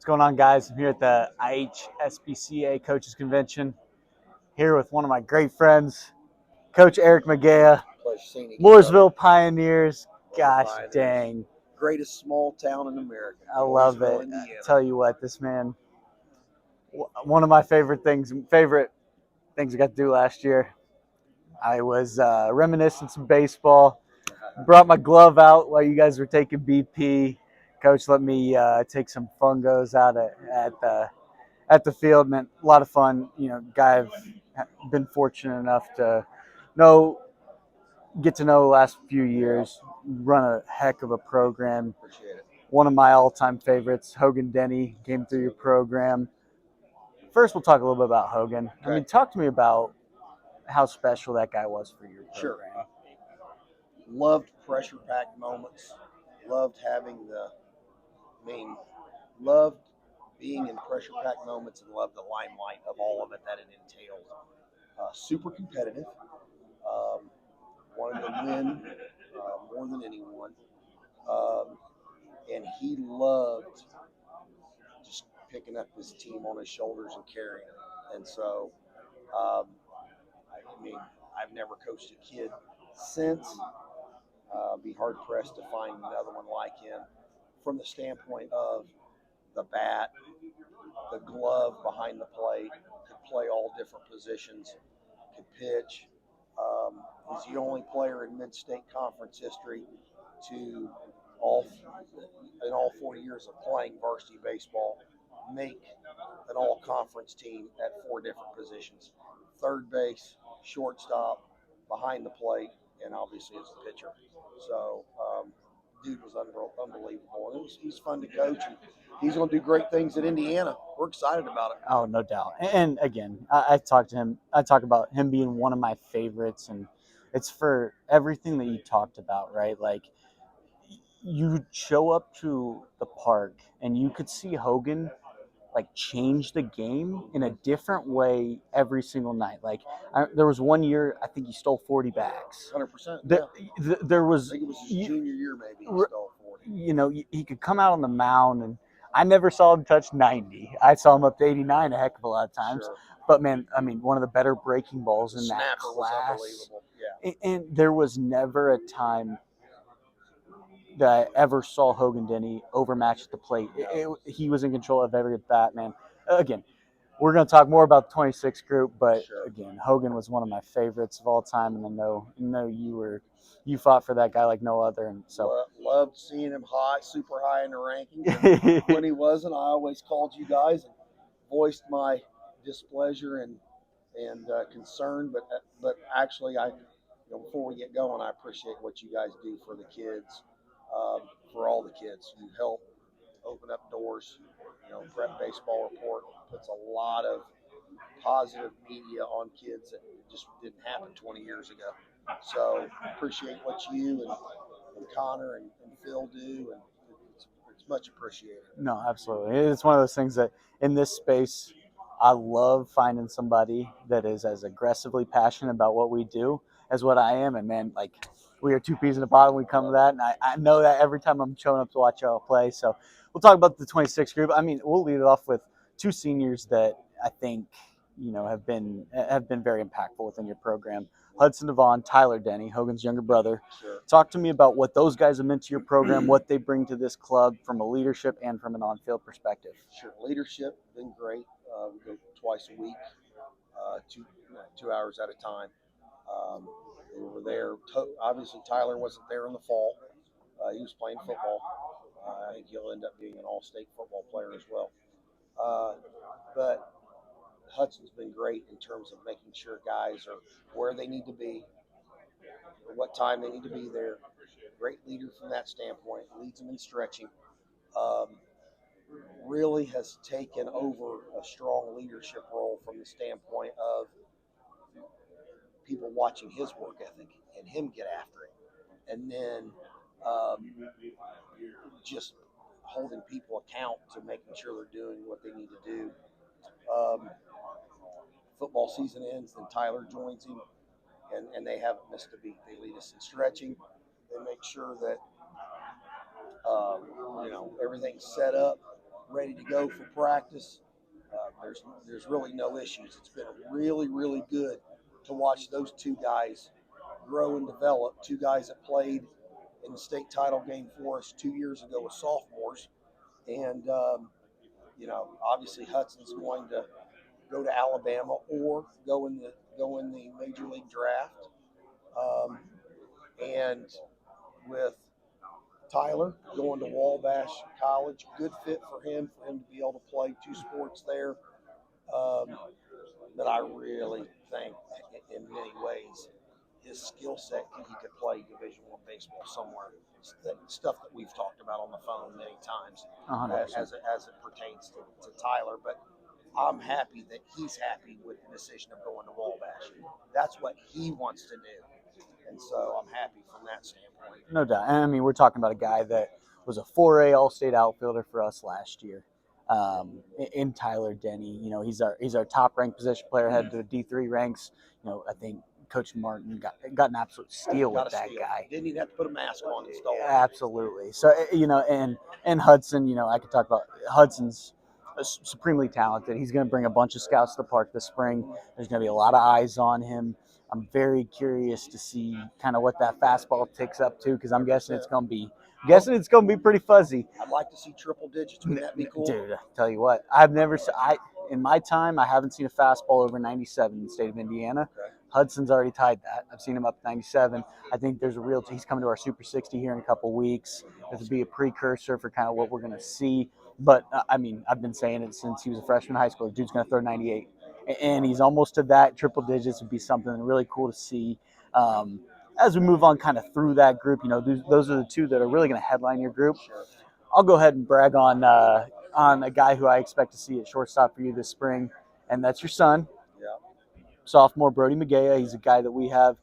going on, guys? I'm here at the IHSBCA Coaches Convention, here with one of my great friends, Coach Eric McGaha, Pleasure seeing you, Mooresville Pioneers. Gosh Pioneers. dang. Greatest small town in America. I love it. Mooresville, Indiana. I tell you what, this man, one of my favorite things I got to do last year. I was reminiscing some baseball, brought my glove out while you guys were taking BP. Coach let me take some fungos out at the field. Meant a lot of fun. You know, guy I've been fortunate enough to get to know the last few years. Run a heck of a program. Appreciate it. One of my all-time favorites, Hogan Denny, came through your program. First, we'll talk a little bit about Hogan. Okay. I mean, talk to me about how special that guy was for your Sure. program. Loved pressure-packed moments. Loved loved being in pressure-packed moments and loved the limelight of all of it that it entailed. Super competitive. Wanted to win more than anyone. And he loved just picking up his team on his shoulders and carrying it. And so, I've never coached a kid since. Be hard pressed to find another one like him from the standpoint of the bat, the glove behind the plate, could play all different positions, could pitch. He's the only player in mid-state conference history to in all 4 years of playing varsity baseball make an all-conference team at 4 different positions: third base, shortstop, behind the plate, and obviously as a pitcher. So, dude was unbelievable. And he's fun to coach, and he's going to do great things at Indiana. We're excited about it. Oh, no doubt. And again, I talked to him. I talk about him being one of my favorites, and it's for everything that you talked about, right? Like, you show up to the park, and you could see Hogan change the game in a different way every single night. There was one year I think he stole 40 bags. 100%. There was. I think it was his junior year, maybe he stole 40. You know, he could come out on the mound, and I never saw him touch 90. I saw him up to 89 a heck of a lot of times. Sure. But man, I mean, one of the better breaking balls in that Snapper class. was unbelievable. Yeah. And there was never a time that I ever saw Hogan Denny overmatch at the plate. He was in control of every at bat, man. Again, we're going to talk more about the 26 group, but Sure. Again, Hogan was one of my favorites of all time, and I know you fought for that guy like no other, and so loved seeing him super high in the rankings. When he wasn't, I always called you guys and voiced my displeasure and concern. But actually, before we get going, I appreciate what you guys do for the kids, for all the kids. You help open up doors. Prep Baseball Report puts a lot of positive media on kids that just didn't happen 20 years ago. So appreciate what you and Connor and Phil do, and it's much appreciated. No, absolutely. It's one of those things that in this space, I love finding somebody that is as aggressively passionate about what we do as what I am. And man, we are two peas in a pod when we come to that. And I know that every time I'm showing up to watch y'all play. So we'll talk about the 26 group. I mean, we'll lead it off with two seniors that I think, have been very impactful within your program. Hudson Devon, Tyler Denny, Hogan's younger brother. Sure. Talk to me about what those guys have meant to your program, what they bring to this club from a leadership and from an on-field perspective. Sure. Leadership, been great. We go twice a week, 2 hours at a time. We were there. Obviously, Tyler wasn't there in the fall. He was playing football. I think he'll end up being an all-state football player as well. But Hudson's been great in terms of making sure guys are where they need to be, or what time they need to be there. Great leader from that standpoint. Leads them in stretching. Really has taken over a strong leadership role from the standpoint of people watching his work ethic and him get after it. And then just holding people account to making sure they're doing what they need to do. Football season ends, then Tyler joins him, and they haven't missed a beat. They lead us in stretching. They make sure that everything's set up ready to go for practice. There's really no issues. It's been really, really good to watch those two guys grow and develop. Two guys that played in the state title game for us 2 years ago as sophomores, and obviously Hudson's going to go to Alabama or go in the major league draft, and with Tyler going to Wabash College, good fit for him to be able to play two sports there. That I really think, in many ways, his skill set he could play Division I baseball somewhere. Stuff that we've talked about on the phone many times, 100%. as it pertains to Tyler. But I'm happy that he's happy with the decision of going to Wabash. That's what he wants to do, and so I'm happy from that standpoint. No doubt. And I mean, we're talking about a guy that was a 4A All-State outfielder for us last year. In Tyler Denny, he's our top-ranked position player, headed to D3 ranks. I think Coach Martin got an absolute steal with that guy. Didn't even have to put a mask on and install it. Absolutely. So and Hudson, I could talk about Hudson's supremely talented. He's going to bring a bunch of scouts to the park this spring. There's going to be a lot of eyes on him. I'm very curious to see kind of what that fastball ticks up to, because I'm guessing it's going to be pretty fuzzy. I'd like to see triple digits. Wouldn't that be cool? Dude, I tell you what, in my time, I haven't seen a fastball over 97 in the state of Indiana. Okay. Hudson's already tied that. I've seen him up to 97. I think there's he's coming to our Super 60 here in a couple weeks. This will be a precursor for kind of what we're going to see. But, I've been saying it since he was a freshman in high school. The dude's going to throw 98. And he's almost to that. Triple digits would be something really cool to see. As we move on kind of through that group, those are the two that are really going to headline your group. Sure. I'll go ahead and brag on a guy who I expect to see at shortstop for you this spring, and that's your son. Yeah. Sophomore Brody Ma. He's a guy that we have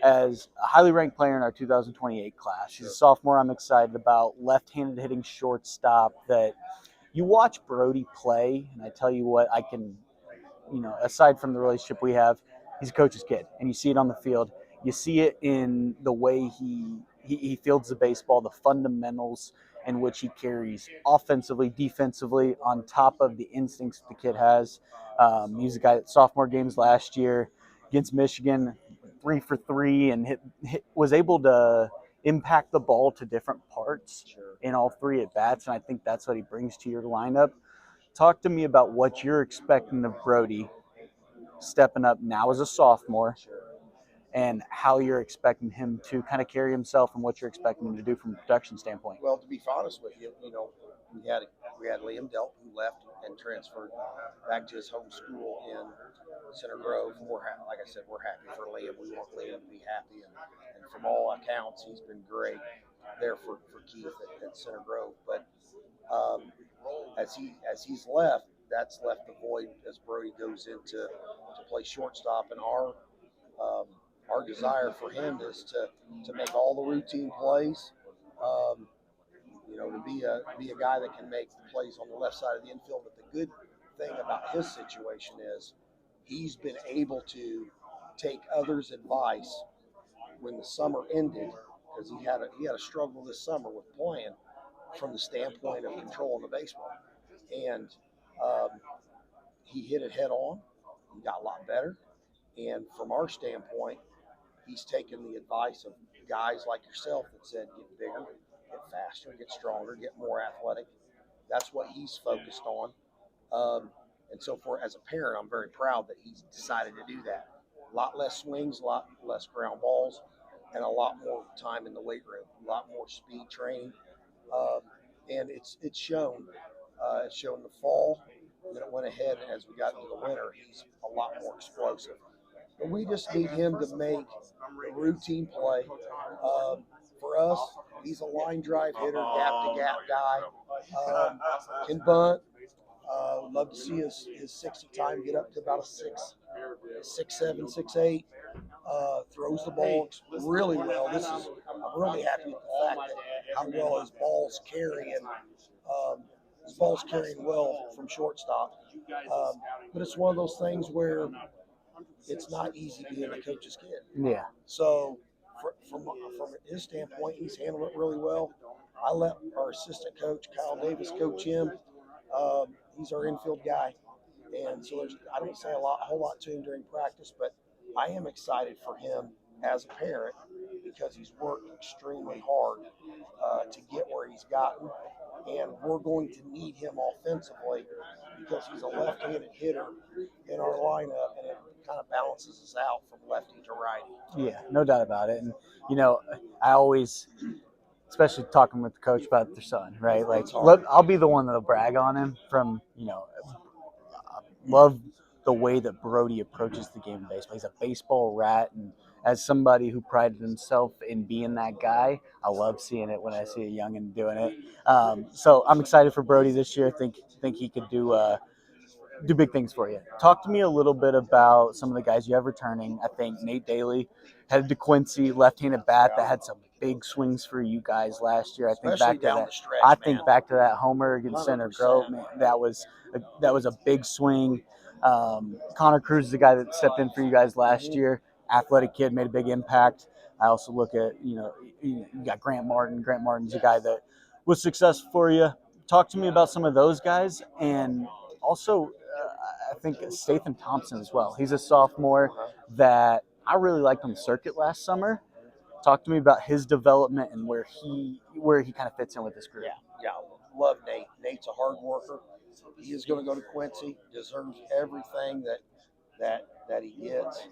as a highly ranked player in our 2028 class. He's a sophomore. I'm excited about, left-handed hitting shortstop that you watch Brody play, and I tell you what, I can, aside from the relationship we have, he's a coach's kid, and you see it on the field. You see it in the way he fields the baseball, the fundamentals in which he carries offensively, defensively, on top of the instincts the kid has. He's a guy that sophomore games last year against Michigan, 3 for 3, and was able to impact the ball to different parts in all 3 at bats, and I think that's what he brings to your lineup. Talk to me about what you're expecting of Brody stepping up now as a sophomore, and how you're expecting him to kind of carry himself and what you're expecting him to do from a production standpoint. Well, to be honest with you, we had Liam Delp, who left and transferred back to his home school in Center Grove. Like I said, we're happy for Liam. We want Liam to be happy, and from all accounts, he's been great there for Keith at Center Grove. But as he's left, that's left the void as Brody goes into play shortstop, and our desire for him is to make all the routine plays, to be a guy that can make plays on the left side of the infield. But the good thing about his situation is he's been able to take others' advice when the summer ended, because he had a struggle this summer with playing from the standpoint of controlling the baseball, and he hit it head on. He got a lot better, and from our standpoint, he's taken the advice of guys like yourself that said, get bigger, get faster, get stronger, get more athletic. That's what he's focused on. And so as a parent, I'm very proud that he's decided to do that. A lot less swings, a lot less ground balls, and a lot more time in the weight room, a lot more speed training. And it's shown. It's shown in the fall. And then it went ahead as we got into the winter. He's a lot more explosive. But we just need him to make a routine play. For us, he's a line drive hitter, gap-to-gap guy. Can bunt. Love to see his 60 time get up to about a 6'7", 6'8". Throws the ball really well. I'm really happy with the fact that how well his ball's carrying. His ball's carrying well from shortstop. But it's one of those things where it's not easy being a coach's kid. Yeah. So from his standpoint, he's handled it really well. I let our assistant coach, Kyle Davis, coach him. He's our infield guy, and so I don't say a whole lot to him during practice, but I am excited for him as a parent because he's worked extremely hard to get where he's gotten, and we're going to need him offensively because he's a left-handed hitter in our lineup, and it kind of balances us out from lefty to righty. Yeah, no doubt about it. And I always, especially talking with the coach about their son, right? Like, I'll be the one that'll brag on him from, love the way that Brody approaches the game of baseball. He's a baseball rat, and as somebody who prided himself in being that guy, I love seeing it when I see a youngin doing it. So I'm excited for Brody this year. Think he could do big things for you. Talk to me a little bit about some of the guys you have returning. I think Nate Daly headed to Quincy, left-handed bat that had some big swings for you guys last year. I think Especially back to down that. the stretch, I man. think back to that homer against Center 100%. Grove. Man, that was a big swing. Connor Cruz is the guy that stepped in for you guys last year. Athletic kid, made a big impact. I also look at you got Grant Martin. Grant Martin's a guy that was successful for you. Talk to me about some of those guys, and also I think Statham Thompson as well. He's a sophomore that I really liked on the circuit last summer. Talk to me about his development and where he kind of fits in with this group. Yeah, love Nate. Nate's a hard worker. He is going to go to Quincy. Deserves everything that he gets.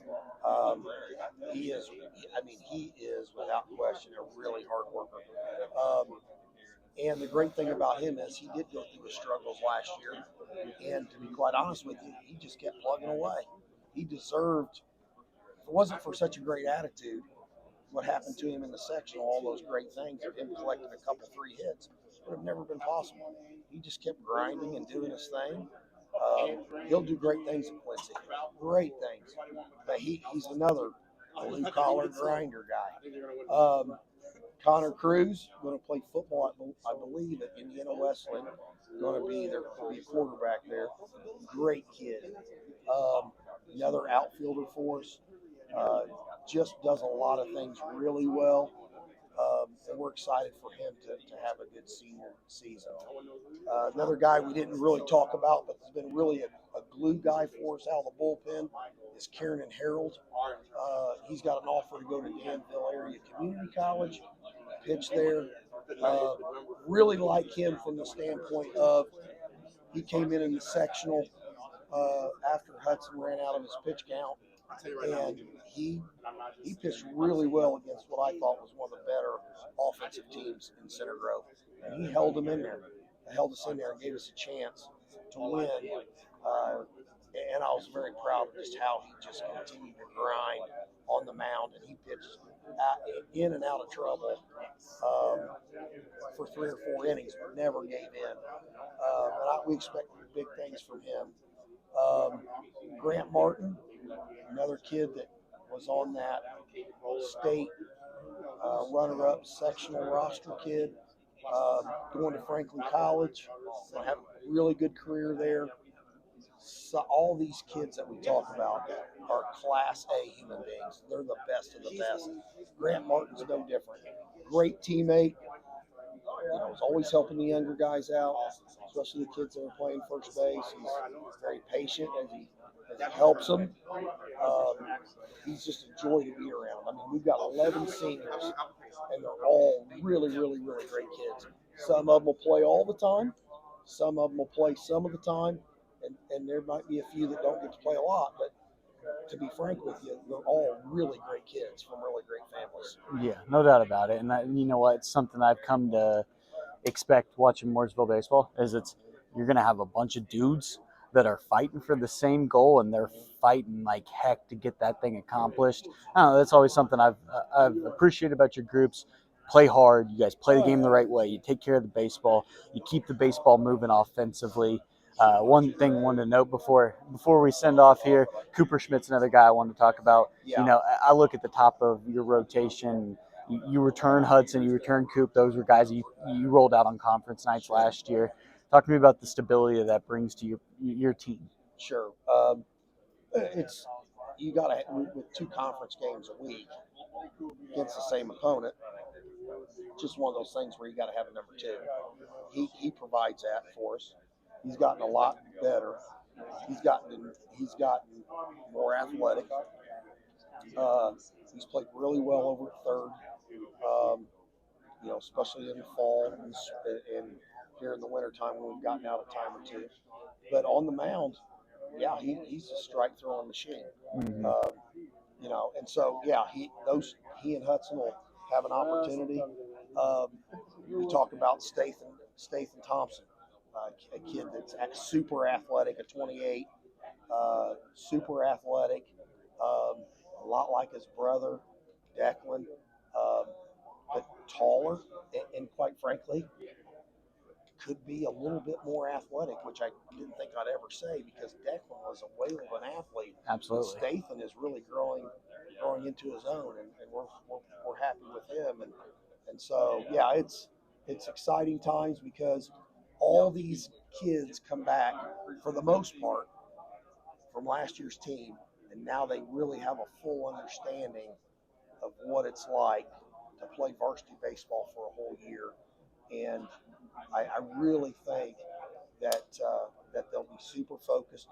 He is. I mean, he is without question a really hard worker. And the great thing about him is he did go through his struggles last year. And to be quite honest with you, he just kept plugging away. He deserved. If it wasn't for such a great attitude, what happened to him in the sectional, all those great things of him collecting a couple, 3 hits, would have never been possible. He just kept grinding and doing his thing. He'll do great things at Quincy. Great things. But he's another blue collar grinder guy. Connor Cruz going to play football, I believe, at Indiana Wesleyan. Going to be a quarterback there. Great kid. Another outfielder for us. Just does a lot of things really well. And we're excited for him to have a good senior season. Another guy we didn't really talk about, but has been really a glue guy for us out of the bullpen is Kieran Harold. He's got an offer to go to Danville Area Community College, pitch there. Really like him from the standpoint of he came in the sectional after Hudson ran out of his pitch count, and he pitched really well against what I thought was one of the better offensive teams in Center Grove. And he held us in there and gave us a chance to win. And I was very proud of just how he just continued to grind on the mound, and he pitched in and out of trouble for 3 or 4 innings, but never gave in. We expect big things from him. Grant Martin, another kid that was on that state runner-up sectional roster kid, going to Franklin College, going to have a really good career there. So all these kids that we talk about are Class A human beings. They're the best of the best. Grant Martin's no different. Great teammate. He's always helping the younger guys out, especially the kids that are playing first base. He's very patient as he helps them. He's just a joy to be around. I mean, we've got 11 seniors, and they're all really, really, really great kids. Some of them will play all the time. Some of them will play some of the time. And there might be a few that don't get to play a lot. But to be frank with you, they're all really great kids from really great families. Yeah, no doubt about it. And you know what? It's something I've come to expect watching Mooresville baseball is you're going to have a bunch of dudes that are fighting for the same goal, and they're fighting like heck to get that thing accomplished. I don't know, that's always something I've appreciated about your groups. Play hard. You guys play the game the right way. You take care of the baseball. You keep the baseball moving offensively. One thing I wanted to note before we send off here, Cooper Schmidt's another guy I wanted to talk about. Yeah. I look at the top of your rotation. You return Hudson, you return Coop. Those were guys you rolled out on conference nights last year. Talk to me about the stability that brings to your team. Sure. It's you got to with 2 conference games a week against the same opponent. Just one of those things where you got to have a number 2. He provides that for us. He's gotten a lot better. He's gotten more athletic. Uh, he's played really well over at third. Um, especially in the fall and here in the wintertime when we've gotten out a time or two. But on the mound, yeah, he's a strike throwing machine. Mm-hmm. And so yeah, he and Hudson will have an opportunity. Um, we talk about Stathan Thompson, a kid that's super athletic at 28, super athletic, um, a lot like his brother Declan, um, but taller and quite frankly could be a little bit more athletic, which I didn't think I'd ever say because Declan was a whale of an athlete. Absolutely. But Stathan is really growing into his own, and we're happy with him. And so, yeah, it's exciting times because all these kids come back for the most part from last year's team, and now they really have a full understanding of what it's like to play varsity baseball for a whole year. And I really think that they'll be super focused,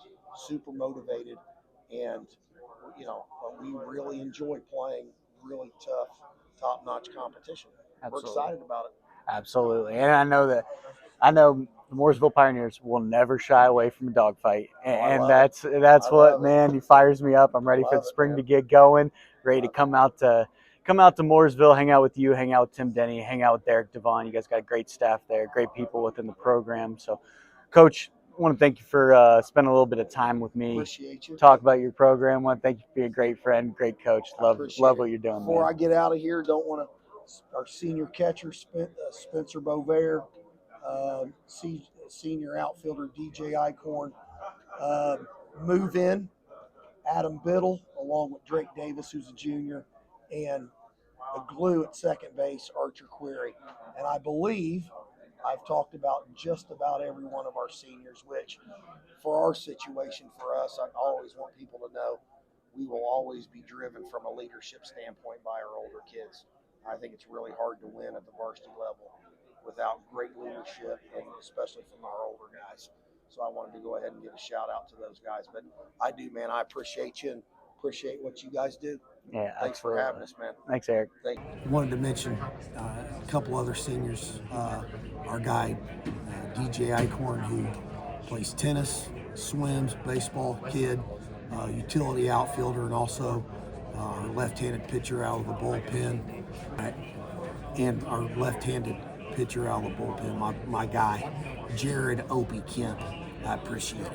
super motivated, and we really enjoy playing really tough, top-notch competition. Absolutely. We're excited about it. Absolutely. And I know the Mooresville Pioneers will never shy away from a dogfight, and that's what, man, he fires me up. I'm ready for the spring to get going, ready to come out to Mooresville, hang out with you, hang out with Tim Denny, hang out with Derek Devon. You guys got a great staff there, great people within the program. So, Coach, I want to thank you for spending a little bit of time with me. Appreciate you. Talk about your program. I want to thank you for being a great friend, great coach. Love what you're doing. Before man. I get out of here, don't want to. Our senior catcher Spencer Bovair, senior outfielder DJ Eichhorn, move in Adam Biddle along with Drake Davis, who's a junior, and the glue at second base, Archer Query. And I believe I've talked about just about every one of our seniors, which for our situation, for us, I always want people to know we will always be driven from a leadership standpoint by our older kids. I think it's really hard to win at the varsity level without great leadership, and especially from our older guys. So I wanted to go ahead and give a shout out to those guys. But I do, man. I appreciate you and appreciate what you guys do. Yeah, thanks for having us, man. Thanks, Eric. I wanted to mention a couple other seniors. Our guy, DJ Eichhorn, who plays tennis, swims, baseball kid, utility outfielder, and also our left-handed pitcher out of the bullpen. And our left-handed pitcher out of the bullpen, my guy, Jared Opie Kemp. I appreciate it.